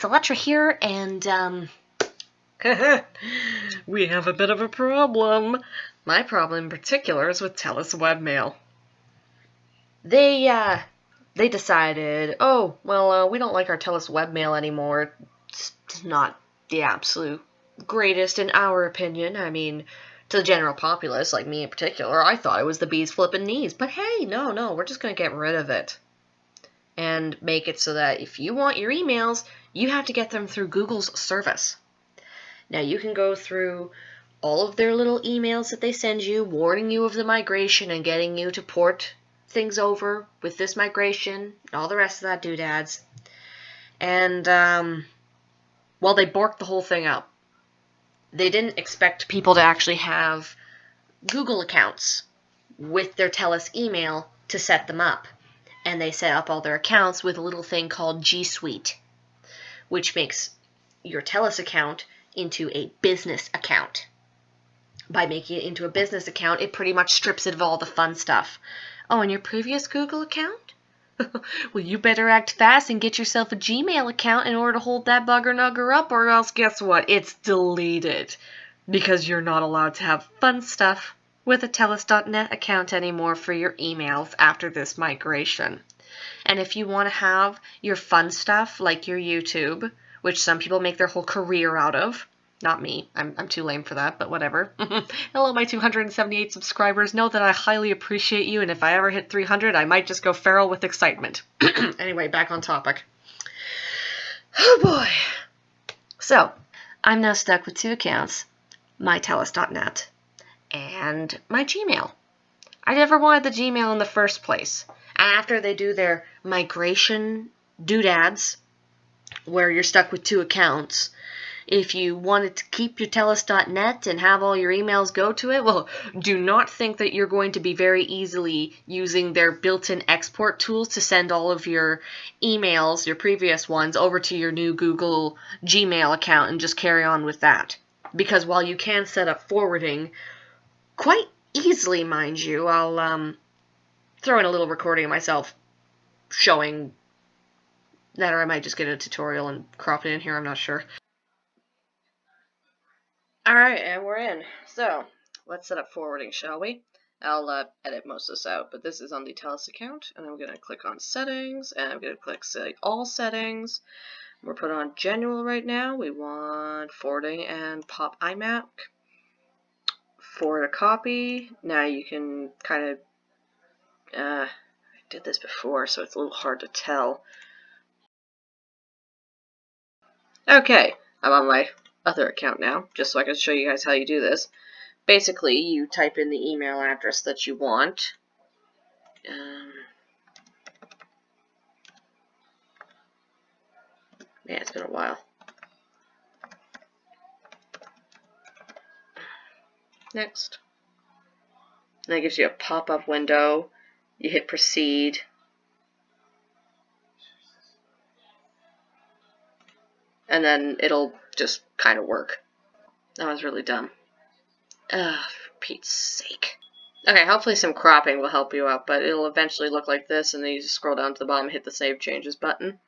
Siletrea here, and we have a bit of a problem. My problem in particular is with Telus webmail. they decided, oh, well, we don't like our Telus webmail anymore. It's not the absolute greatest in our opinion. I mean, to the general populace, like me in particular, I thought it was the bee's flipping knees. But hey, no, we're just going to get rid of it. And make it so that if you want your emails, you have to get them through Google's service. Now, you can go through all of their little emails that they send you, warning you of the migration and getting you to port things over with this migration, and all the rest of that doodads. And, well, they borked the whole thing up. They didn't expect people to actually have Google accounts with their Telus email to set them up. And they set up all their accounts with a little thing called GSuite, which makes your Telus account into a business account. By making it into a business account, it pretty much strips it of all the fun stuff. Oh, and your previous Google account? Well, you better act fast and get yourself a Gmail account in order to hold that bugger nugger up, or else guess what? It's deleted. Because you're not allowed to have fun stuff with a Telus.net account anymore for your emails after this migration. And if you want to have your fun stuff like your YouTube, which some people make their whole career out of, not me, I'm too lame for that, but whatever. Hello, my 278 subscribers. Know that I highly appreciate you, and if I ever hit 300, I might just go feral with excitement. Anyway, back on topic. Oh boy. So, I'm now stuck with two accounts, my Telus.net and my Gmail. I never wanted the Gmail in the first place. After they do their migration doodads, where you're stuck with two accounts, if you wanted to keep your Telus.net and have all your emails go to it, well, do not think that you're going to be very easily using their built-in export tools to send all of your emails, your previous ones, over to your new Google Gmail account and just carry on with that. Because while you can set up forwarding quite easily, mind you, I'll throw in a little recording of myself showing that, or I might just get a tutorial and crop it in here, I'm not sure. Alright, and we're in. So, let's set up forwarding, shall we? I'll edit most of this out, but this is on the Telus account, and I'm going to click on Settings, and I'm going to click Select All Settings. We're put on General right now. We want forwarding and pop IMAP. Forward a copy. Now you can kind of, I did this before, so it's a little hard to tell. Okay, I'm on my other account now, just so I can show you guys how you do this. Basically, you type in the email address that you want. Man, it's been a while. Next. And that gives you a pop-up window. You hit proceed. And then it'll just kind of work. That was really dumb. Ugh, for Pete's sake. Okay, hopefully some cropping will help you out, but it'll eventually look like this, and then you just scroll down to the bottom and hit the Save Changes button.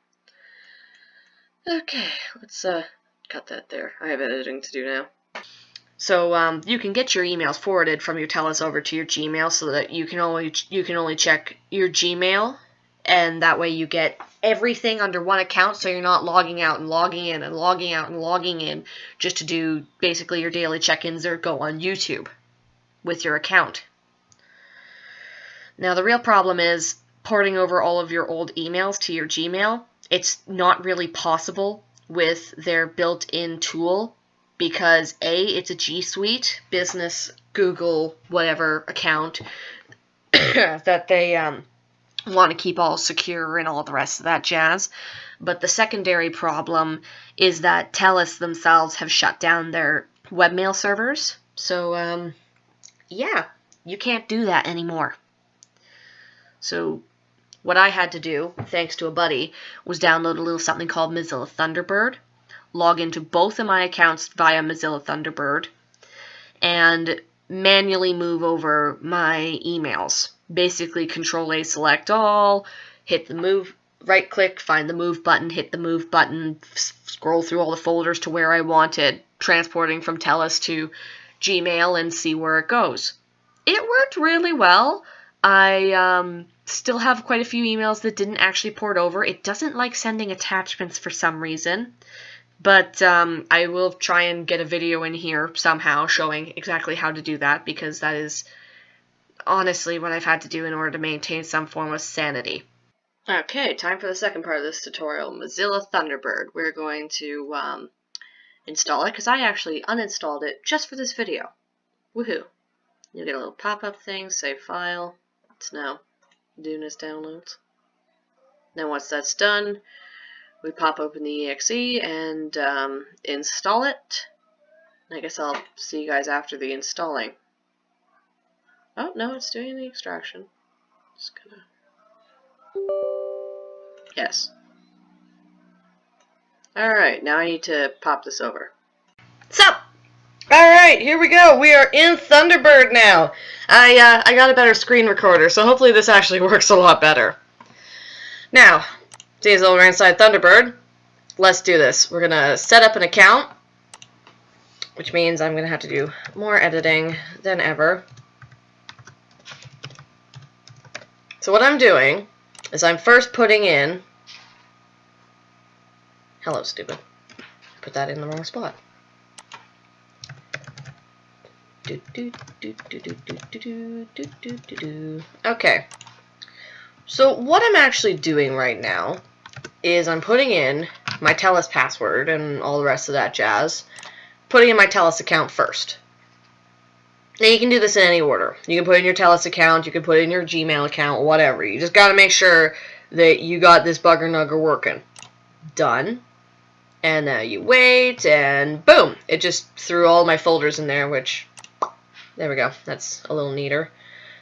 Okay, let's cut that there. I have editing to do now. So you can get your emails forwarded from your Telus over to your Gmail, so that you can only check your Gmail, and that way you get everything under one account, so you're not logging out and logging in and logging out and logging in just to do basically your daily check-ins or go on YouTube with your account. Now the real problem is porting over all of your old emails to your Gmail. It's not really possible with their built-in tool, because A, it's a GSuite, business, Google, whatever account that they want to keep all secure and all the rest of that jazz. But the secondary problem is that Telus themselves have shut down their webmail servers. So, yeah, you can't do that anymore. So what I had to do, thanks to a buddy, was download a little something called Mozilla Thunderbird, log into both of my accounts via Mozilla Thunderbird, and manually move over my emails. Basically, Control-A select all, hit the move right click, find the move button, hit the move button, scroll through all the folders to where I want it, transporting from Telus to Gmail, and see where it goes. It worked really well. I still have quite a few emails that didn't actually port over. It doesn't like sending attachments for some reason. But I will try and get a video in here somehow showing exactly how to do that, because that is honestly what I've had to do in order to maintain some form of sanity. Okay, time for the second part of this tutorial, Mozilla Thunderbird. We're going to install it, because I actually uninstalled it just for this video. Woohoo! You'll get a little pop-up thing, save file. It's now doing its downloads. Then once that's done, we pop open the exe and install it. I guess I'll see you guys after the installing. Oh, no, it's doing the extraction. Just gonna... Yes. Alright, now I need to pop this over. So, alright, here we go. We are in Thunderbird now. I got a better screen recorder, so hopefully this actually works a lot better. Now, seeing as though we're inside Thunderbird, let's do this. We're gonna set up an account, which means I'm gonna have to do more editing than ever. So what I'm doing is I'm first putting in... Hello, stupid. Put that in the wrong spot. Okay. So what I'm actually doing right now is I'm putting in my Telus password and all the rest of that jazz. Putting in my Telus account first. Now you can do this in any order. You can put in your Telus account, you can put in your Gmail account, whatever. You just gotta make sure that you got this bugger nugger working. Done. And now you wait, and boom! It just threw all my folders in there, which, there we go. That's a little neater.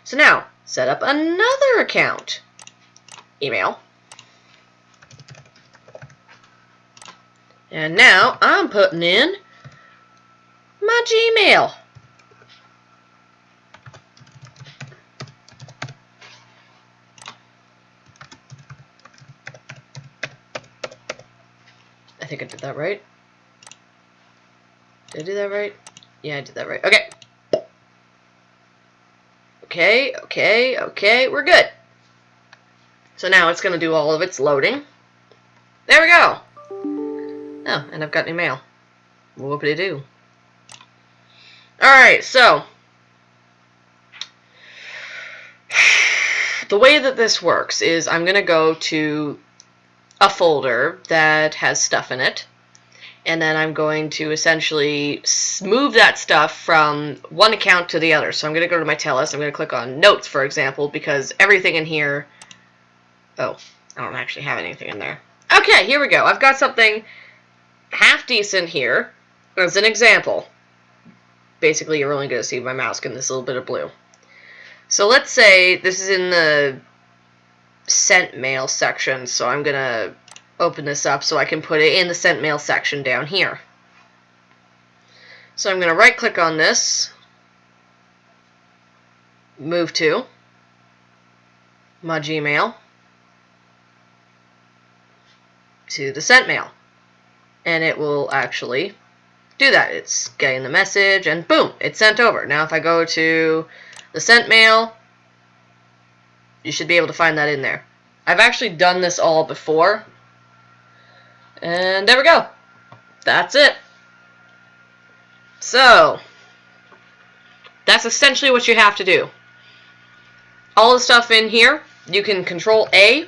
So now, set up another account. Email. And now I'm putting in my Gmail. I think I did that right. Did I do that right? Yeah, I did that right. Okay. Okay, we're good. So now it's going to do all of its loading. There we go. Oh, and I've got new mail. Whoopity-doo. Alright, so the way that this works is I'm going to go to a folder that has stuff in it, and then I'm going to essentially move that stuff from one account to the other. So I'm going to go to my Telus, I'm going to click on Notes, for example, because everything in here... Oh, I don't actually have anything in there. Okay, here we go. I've got something half decent here as an example. Basically, you're only going to see my mouse getting this little bit of blue. So let's say this is in the sent mail section, so I'm going to open this up so I can put it in the sent mail section down here. So I'm going to right click on this, move to my Gmail, to the sent mail, and it will actually do that. It's getting the message, and boom, it's sent over. Now if I go to the sent mail, you should be able to find that in there. I've actually done this all before, and there we go. That's it. So that's essentially what you have to do. All the stuff in here, you can Control A,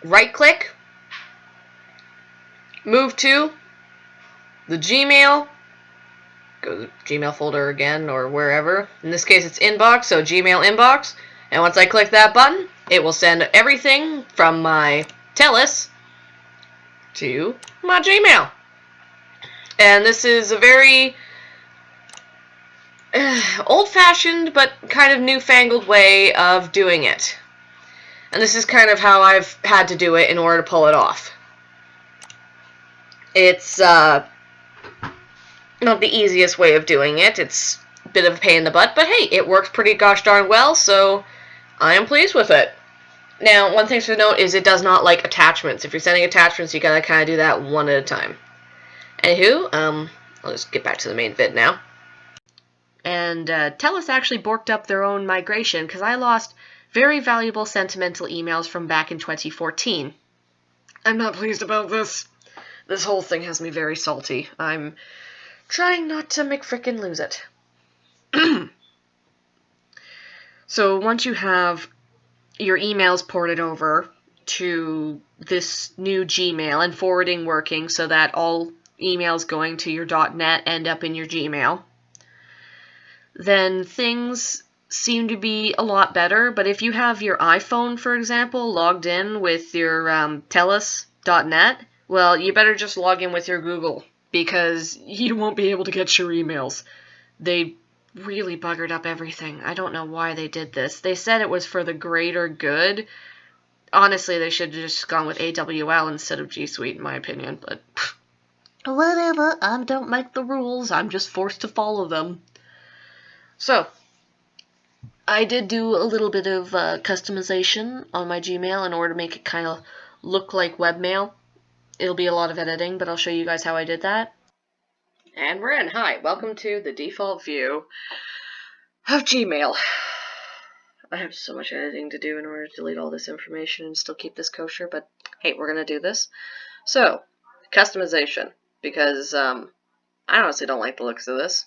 right click, move to the Gmail, go to the Gmail folder again or wherever. In this case it's inbox, so Gmail inbox. And once I click that button, it will send everything from my Telus to my Gmail. And this is a very old-fashioned but kind of newfangled way of doing it. And this is kind of how I've had to do it in order to pull it off. It's not the easiest way of doing it. It's a bit of a pain in the butt, but hey, it works pretty gosh darn well, so I am pleased with it. Now, one thing to note is it does not like attachments. If you're sending attachments, you gotta kind of do that one at a time. Anywho, I'll just get back to the main vid now. And Telus actually borked up their own migration because I lost very valuable sentimental emails from back in 2014. I'm not pleased about this. This whole thing has me very salty. I'm trying not to McFrickin' lose it. So once you have your emails ported over to this new Gmail and forwarding working so that all emails going to your .net end up in your Gmail, then things seem to be a lot better. But if you have your iPhone, for example, logged in with your Telus.net, well, you better just log in with your Google, because you won't be able to get your emails. They really buggered up everything. I don't know why they did this. They said it was for the greater good. Honestly, they should have just gone with AWL instead of GSuite, in my opinion, but whatever. I don't make the rules. I'm just forced to follow them. So, I did do a little bit of customization on my Gmail in order to make it kind of look like webmail. It'll be a lot of editing, but I'll show you guys how I did that. And we're in. Hi, welcome to the default view of Gmail. I have so much editing to do in order to delete all this information and still keep this kosher, but hey, we're going to do this. So, customization, because I honestly don't like the looks of this.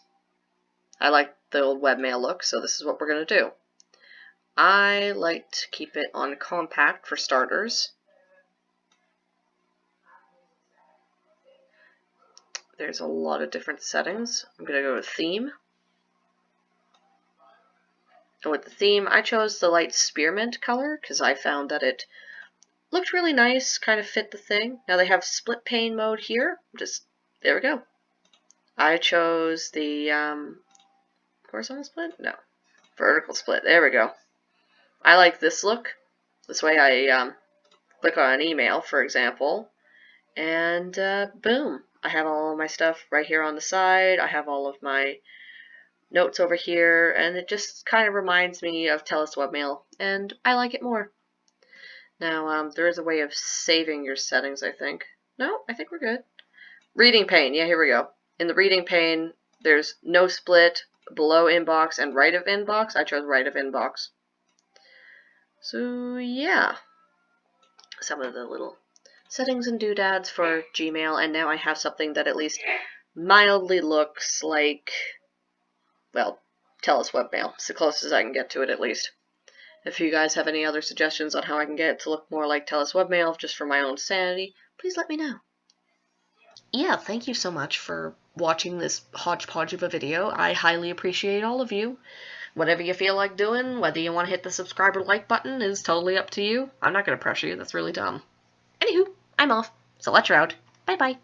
I like the old webmail look, so this is what we're going to do. I like to keep it on compact for starters. There's a lot of different settings. I'm going to go with theme. And with the theme, I chose the light spearmint color because I found that it looked really nice, kind of fit the thing. Now they have split pane mode here. There we go. I chose the horizontal split? No. Vertical split. There we go. I like this look. This way I click on an email, for example, and boom. I have all of my stuff right here on the side. I have all of my notes over here, and it just kind of reminds me of Telus Webmail, and I like it more. Now, there is a way of saving your settings, I think. No, I think we're good. Reading pane. Yeah, here we go. In the reading pane, there's no split, below inbox, and right of inbox. I chose right of inbox. So, yeah. Some of the little settings and doodads for Gmail, and now I have something that at least mildly looks like, well, Telus Webmail. It's the closest I can get to it, at least. If you guys have any other suggestions on how I can get it to look more like Telus Webmail, just for my own sanity, please let me know. Yeah, thank you so much for watching this hodgepodge of a video. I highly appreciate all of you. Whatever you feel like doing, whether you want to hit the subscribe or like button, is totally up to you. I'm not going to pressure you, that's really dumb. Anywho, I'm off. Siletrea out. Bye-bye.